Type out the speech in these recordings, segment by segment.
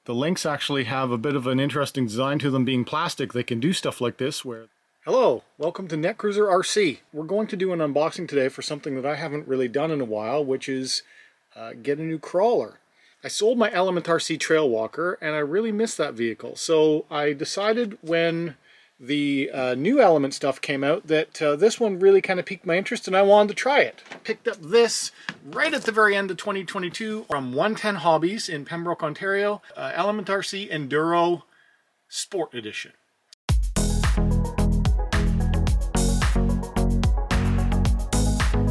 The links actually have a bit of an interesting design to them, being plastic. They can do stuff like this where... Hello, welcome to Netcruzer RC. We're going to do an unboxing today for something that I haven't really done in a while, which is get a new crawler. I sold my Element RC Trail Walker and I really miss that vehicle. So I decided when the new Element stuff came out that this one really kind of piqued my interest and I wanted to try it. Picked up this right at the very end of 2022 from 110 Hobbies in Pembroke, Ontario. Element RC Enduro Sport Edition.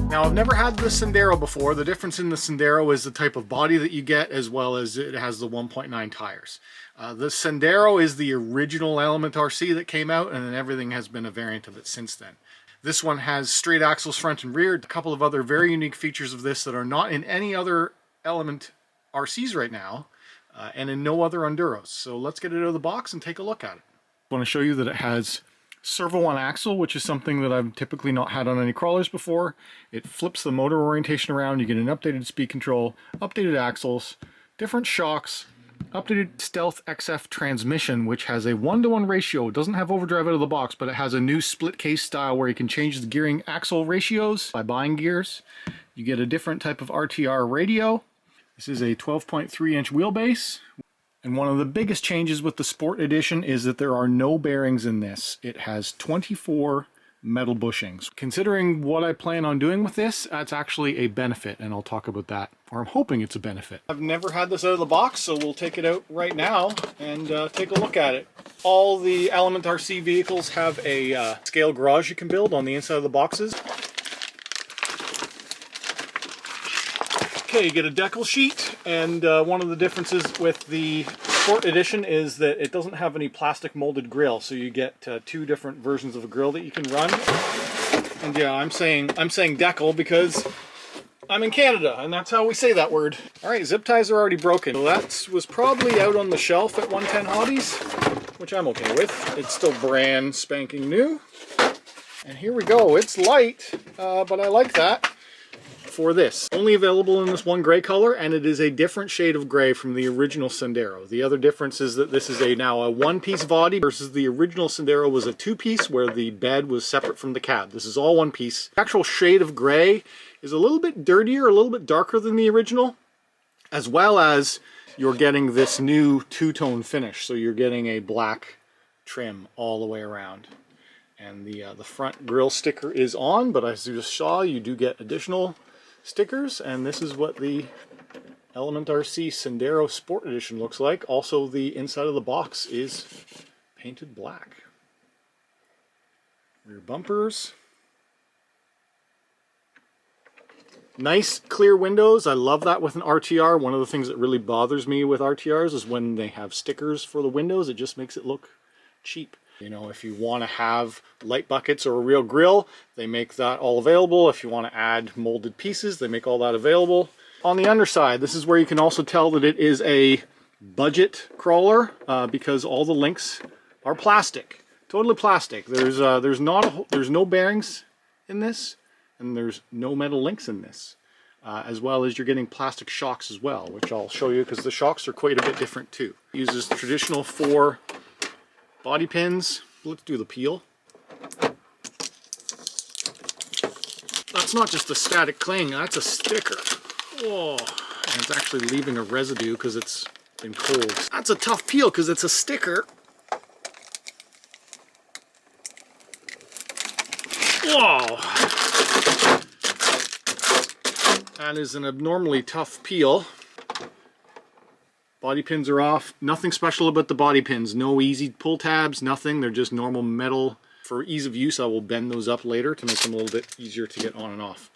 Now, I've never had the Sendero before. The difference in the Sendero is the type of body that you get, as well as it has the 1.9 tires. The Sendero is the original Element RC that came out, and then everything has been a variant of it since then. This one has straight axles front and rear, a couple of other very unique features of this that are not in any other Element RCs right now, and in no other Enduros. So let's get it out of the box and take a look at it. I want to show you that it has servo on axle, which is something that I've typically not had on any crawlers before. It flips the motor orientation around. You get an updated speed control, updated axles, different shocks, updated Stealth XF transmission, which has a 1-to-1 ratio. It doesn't have overdrive out of the box, but it has a new split case style where you can change the gearing axle ratios by buying gears. You get a different type of RTR radio. This is a 12.3-inch wheelbase. And one of the biggest changes with the Sport Edition is that there are no bearings in this. It has 24 metal bushings. Considering what I plan on doing with this, that's actually a benefit, and I'll talk about that, or I'm hoping it's a benefit. I've never had this out of the box, so we'll take it out right now and take a look at it. All the Element RC vehicles have a scale garage you can build on the inside of the boxes. Okay, you get a decal sheet, and one of the differences with the Sport Edition is that it doesn't have any plastic molded grill, so you get two different versions of a grill that you can run. And yeah, I'm saying decal because I'm in Canada, and that's how we say that word. All right, zip ties are already broken. So that was probably out on the shelf at 110 Hobbies, which I'm okay with. It's still brand spanking new. And here we go. It's light, but I like that. For this. Only available in this one gray color, and it is a different shade of gray from the original Sendero. The other difference is that this is now a one-piece body versus the original Sendero was a two-piece where the bed was separate from the cab. This is all one piece. The actual shade of gray is a little bit dirtier, a little bit darker than the original, as well as you're getting this new two-tone finish. So you're getting a black trim all the way around. And the front grille sticker is on, but as you just saw, you do get additional stickers, and this is what the Element RC Sendero Sport Edition looks like. Also, the inside of the box is painted black. Rear bumpers. Nice clear windows. I love that with an RTR. One of the things that really bothers me with RTRs is when they have stickers for the windows. It just makes it look cheap. You know, if you want to have light buckets or a real grill, they make that all available. If you want to add molded pieces, they make all that available. On the underside, this is where you can also tell that it is a budget crawler because all the links are plastic, totally plastic. There's no bearings in this, and there's no metal links in this, as well as you're getting plastic shocks as well, which I'll show you because the shocks are quite a bit different too. It uses traditional 4 body pins. Let's do the peel. That's not just a static cling, that's a sticker. Whoa, and it's actually leaving a residue because it's been cold. That's a tough peel because it's a sticker. Whoa! That is an abnormally tough peel. Body pins are off. Nothing special about the body pins. No easy pull tabs, nothing. They're just normal metal. For ease of use, I will bend those up later to make them a little bit easier to get on and off.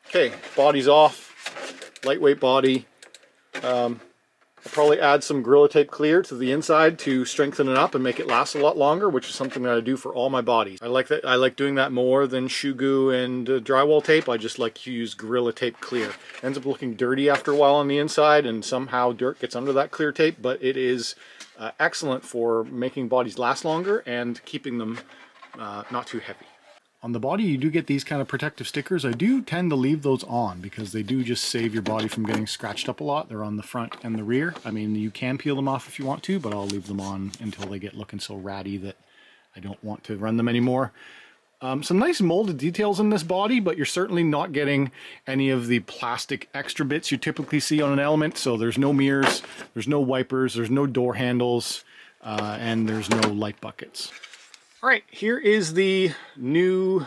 Okay, body's off. Lightweight body. I'll probably add some Gorilla Tape Clear to the inside to strengthen it up and make it last a lot longer, which is something that I do for all my bodies. I like that. I like doing that more than shoe goo and drywall tape. I just like to use Gorilla Tape Clear. It ends up looking dirty after a while on the inside, and somehow dirt gets under that clear tape, but it is excellent for making bodies last longer and keeping them not too heavy. On the body, you do get these kind of protective stickers. I do tend to leave those on because they do just save your body from getting scratched up a lot. They're on the front and the rear. I mean, you can peel them off if you want to, but I'll leave them on until they get looking so ratty that I don't want to run them anymore. Some nice molded details in this body, but you're certainly not getting any of the plastic extra bits you typically see on an Element. So there's no mirrors, there's no wipers, there's no door handles, and there's no light buckets. All right, here is the new,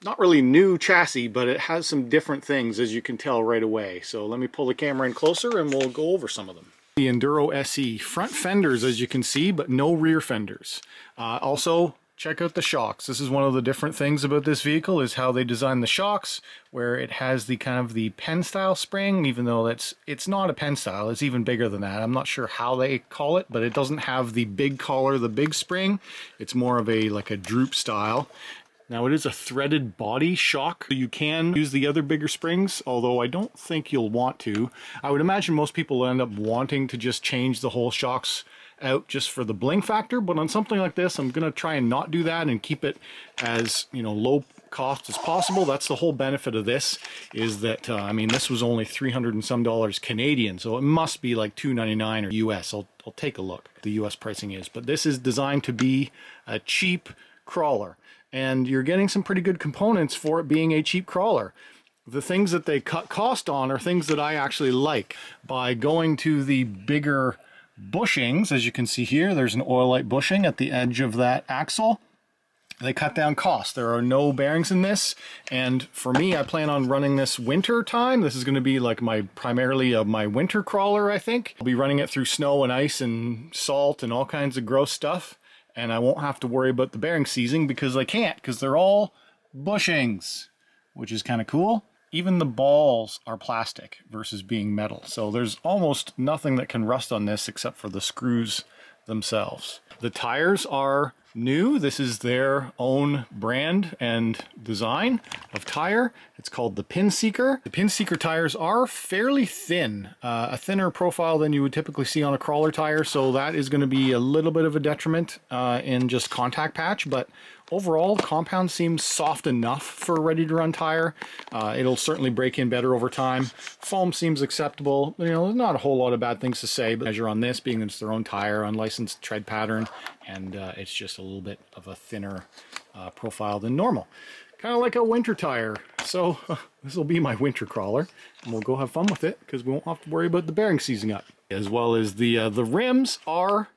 not really new chassis, but it has some different things, as you can tell right away. So let me pull the camera in closer and we'll go over some of them. The Enduro SE, front fenders, as you can see, but no rear fenders. Also, check out the shocks. This is one of the different things about this vehicle, is how they design the shocks, where it has the kind of the pen style spring, even though it's not a pen style, it's even bigger than that. I'm not sure how they call it, but it doesn't have the big collar, the big spring. It's more of a like a droop style. Now it is a threaded body shock. You can use the other bigger springs, although I don't think you'll want to. I would imagine most people will end up wanting to just change the whole shocks out just for the bling factor, but on something like this, I'm gonna try and not do that and keep it as, you know, low cost as possible. That's the whole benefit of this, is that I mean, this was only $300 and some Canadian, so it must be like $2.99 or US. I'll take a look what the US pricing is, but this is designed to be a cheap crawler, and you're getting some pretty good components for it being a cheap crawler. The things that they cut cost on are things that I actually like. By going to the bigger bushings, as you can see here, there's an oil light bushing at the edge of that axle. They cut down costs. There are no bearings in this, and for me, I plan on running this winter time. This is going to be like primarily my winter crawler, I think. I'll be running it through snow and ice and salt and all kinds of gross stuff, and I won't have to worry about the bearing seizing because I can't, because they're all bushings, which is kind of cool. Even the balls are plastic versus being metal, so there's almost nothing that can rust on this except for the screws themselves. The tires are new. This is their own brand and design of tire. It's called the Pin Seeker. The Pin Seeker tires are fairly thin, a thinner profile than you would typically see on a crawler tire, so that is going to be a little bit of a detriment in just contact patch, but overall, compound seems soft enough for a ready-to-run tire. It'll certainly break in better over time. Foam seems acceptable. You know, there's not a whole lot of bad things to say, but measure on this, being it's their own tire, unlicensed tread pattern, and it's just a little bit of a thinner profile than normal. Kind of like a winter tire. So this will be my winter crawler, and we'll go have fun with it because we won't have to worry about the bearing seizing up. As well as the rims are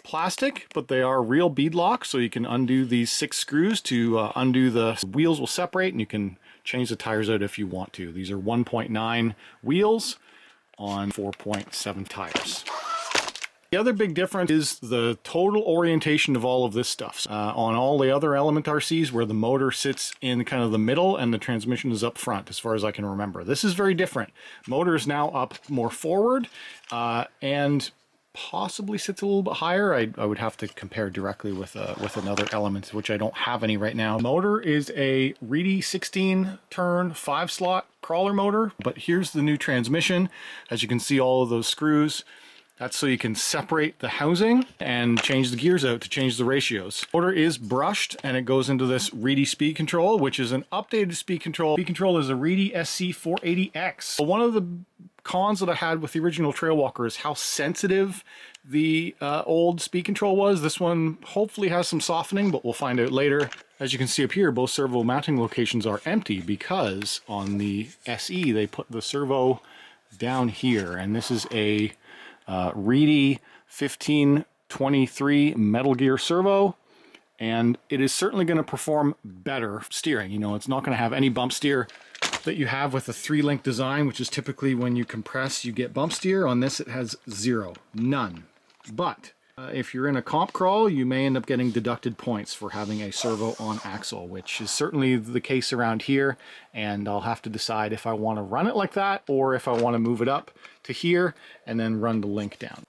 plastic, but they are real bead locks, so you can undo these 6 screws to undo the wheels will separate, and you can change the tires out if you want to. These are 1.9 wheels on 4.7 tires. The other big difference is the total orientation of all of this stuff. On all the other Element RCs, where the motor sits in kind of the middle and the transmission is up front, as far as I can remember. This is very different. Motor is now up more forward, and possibly sits a little bit higher. I would have to compare directly with another Element, which I don't have any right now. Motor is a Reedy 16-turn 5-slot crawler motor, but here's the new transmission. As you can see, all of those screws, that's so you can separate the housing and change the gears out to change the ratios. Motor is brushed, and it goes into this Reedy speed control, which is an updated speed control. Speed control is a Reedy SC 480X. One of the cons that I had with the original Trailwalker is how sensitive the old speed control was. This one hopefully has some softening, but we'll find out later. As you can see up here, both servo mounting locations are empty because on the SE they put the servo down here, and this is a Reedy 1523 Metal Gear servo, and it is certainly going to perform better steering. You know, it's not going to have any bump steer that you have with a 3-link design, which is typically when you compress you get bump steer. On this it has zero, none. But if you're in a comp crawl, you may end up getting deducted points for having a servo on axle, which is certainly the case around here, and I'll have to decide if I want to run it like that or if I want to move it up to here and then run the link down.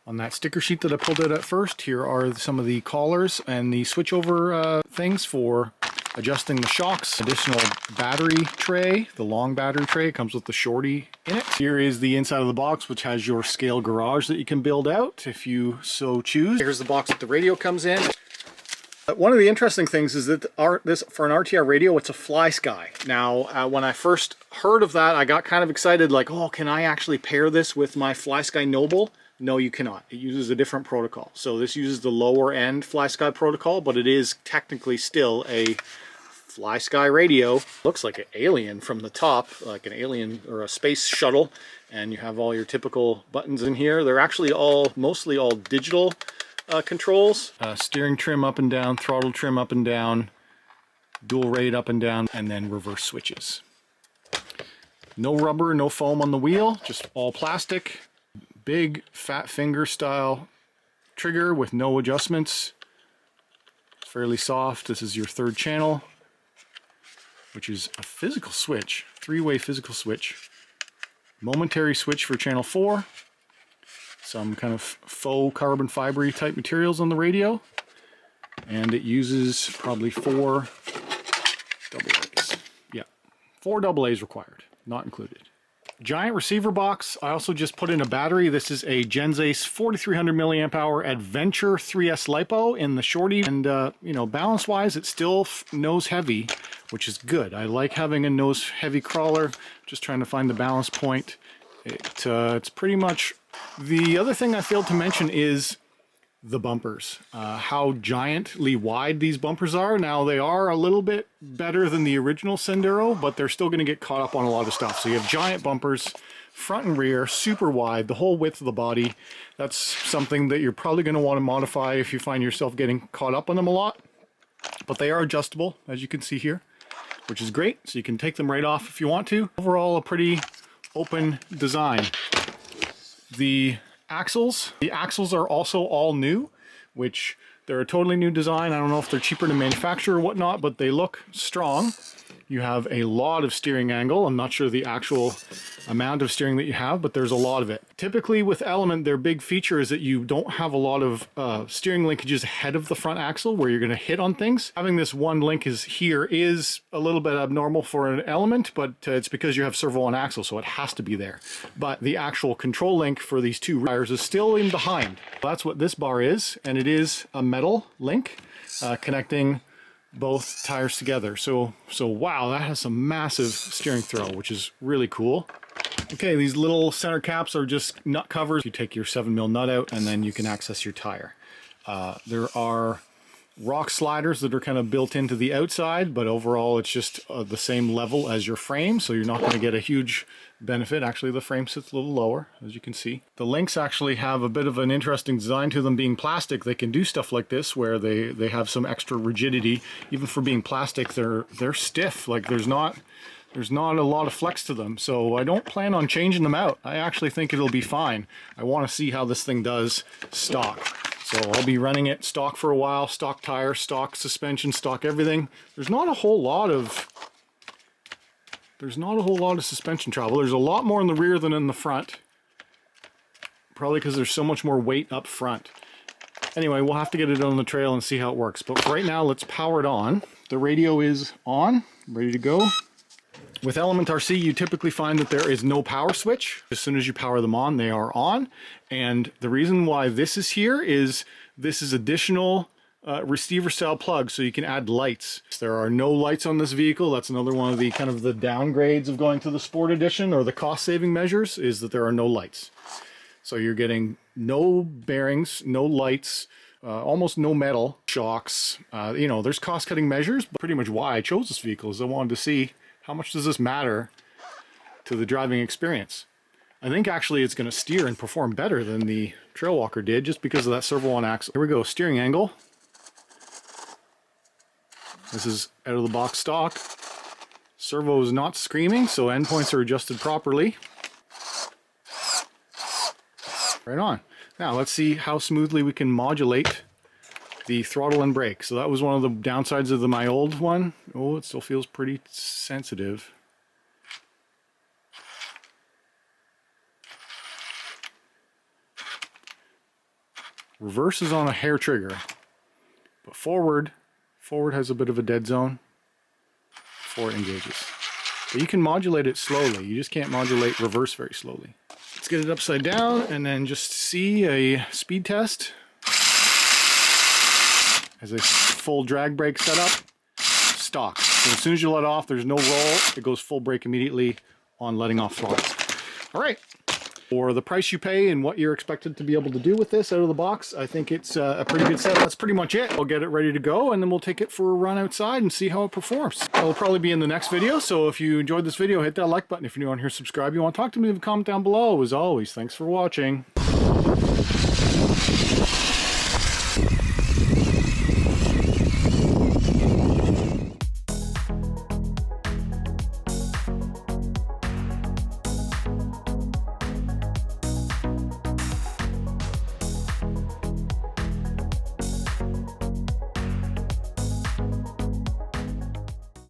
On that sticker sheet that I pulled out at first, here are some of the collars and the switchover things for adjusting the shocks. Additional battery tray, the long battery tray comes with the shorty in it. Here is the inside of the box, which has your scale garage that you can build out if you so choose. Here's the box that the radio comes in. One of the interesting things is that this for an RTR radio, it's a fly sky. Now, when I first heard of that, I got kind of excited, like, oh, can I actually pair this with my Fly Sky Noble? No, you cannot. It uses a different protocol. So this uses the lower end Fly Sky protocol, but it is technically still a Fly Sky radio. Looks like an alien from the top, like an alien or a space shuttle, and you have all your typical buttons in here. They're actually mostly all digital controls. Steering trim up and down, throttle trim up and down, dual rate up and down, and then reverse switches. No rubber, no foam on the wheel, just all plastic. Big fat finger style trigger with no adjustments. It's fairly soft. This is your third channel, which is a physical switch, three-way physical switch. Momentary switch for channel 4. Some kind of faux carbon fiber type materials on the radio, and it uses probably 4 AA's. Yeah, 4 AA's required, not included. Giant receiver box. I also just put in a battery. This is a Genzace 4300 milliamp hour Adventure 3S LiPo in the shorty, and you know, balance wise it's still nose heavy, which is good. I like having a nose heavy crawler, just trying to find the balance point. It's pretty much. The other thing I failed to mention is the bumpers. How giantly wide these bumpers are. Now they are a little bit better than the original Sendero, but they're still going to get caught up on a lot of stuff. So you have giant bumpers, front and rear, super wide, the whole width of the body. That's something that you're probably going to want to modify if you find yourself getting caught up on them a lot. But they are adjustable, as you can see here, which is great. So you can take them right off if you want to. Overall, a pretty open design. The axles are also all new, which they're a totally new design. I don't know if they're cheaper to manufacture or whatnot, but they look strong. You have a lot of steering angle. I'm not sure the actual amount of steering that you have, but there's a lot of it. Typically with Element, their big feature is that you don't have a lot of steering linkages ahead of the front axle where you're going to hit on things. Having this one link here is a little bit abnormal for an Element, but it's because you have servo on axle, so it has to be there. But the actual control link for these two tires is still in behind. That's what this bar is, and it is a metal link connecting both tires together. So wow, that has some massive steering throw, which is really cool. Okay, these little center caps are just nut covers. You take your 7mm nut out and then you can access your tire. There are rock sliders that are kind of built into the outside, but overall it's just the same level as your frame, so you're not going to get a huge benefit. Actually, the frame sits a little lower, as you can see. The links actually have a bit of an interesting design to them. Being plastic, they can do stuff like this where they have some extra rigidity. Even for being plastic, they're stiff. Like there's not a lot of flex to them, so I don't plan on changing them out. I actually think it'll be fine. I want to see how this thing does stock. So I'll be running it stock for a while, stock tire, stock suspension, stock everything. There's not a whole lot of suspension travel. There's a lot more in the rear than in the front. Probably because there's so much more weight up front. Anyway, we'll have to get it on the trail and see how it works. But for right now, let's power it on. The radio is on, ready to go. With Element RC, you typically find that there is no power switch. As soon as you power them on, they are on. And the reason why this is here is this is additional receiver style plug, so you can add lights. There are no lights on this vehicle. That's another one of the kind of the downgrades of going to the Sport Edition, or the cost saving measures, is that there are no lights. So you're getting no bearings, no lights, almost no metal, shocks. You know, there's cost cutting measures, but pretty much why I chose this vehicle is I wanted to see how much does this matter to the driving experience. I think actually it's going to steer and perform better than the Trailwalker did, just because of that servo on axle. Here we go, steering angle. This is out of the box stock. Servo is not screaming, so endpoints are adjusted properly. Right on. Now let's see how smoothly we can modulate the throttle and brake. So that was one of the downsides of my old one. Oh, it still feels pretty sensitive. Reverse is on a hair trigger, but forward has a bit of a dead zone before it engages. But you can modulate it slowly. You just can't modulate reverse very slowly. Let's get it upside down and then just see a speed test. Has a full drag brake setup, stock. So as soon as you let off, there's no roll. It goes full brake immediately on letting off throttle. All right. For the price you pay and what you're expected to be able to do with this out of the box, I think it's a pretty good set. That's pretty much it. We'll get it ready to go, and then we'll take it for a run outside and see how it performs. It'll probably be in the next video, so if you enjoyed this video, hit that like button. If you're new on here, subscribe. You want to talk to me, leave a comment down below. As always, thanks for watching.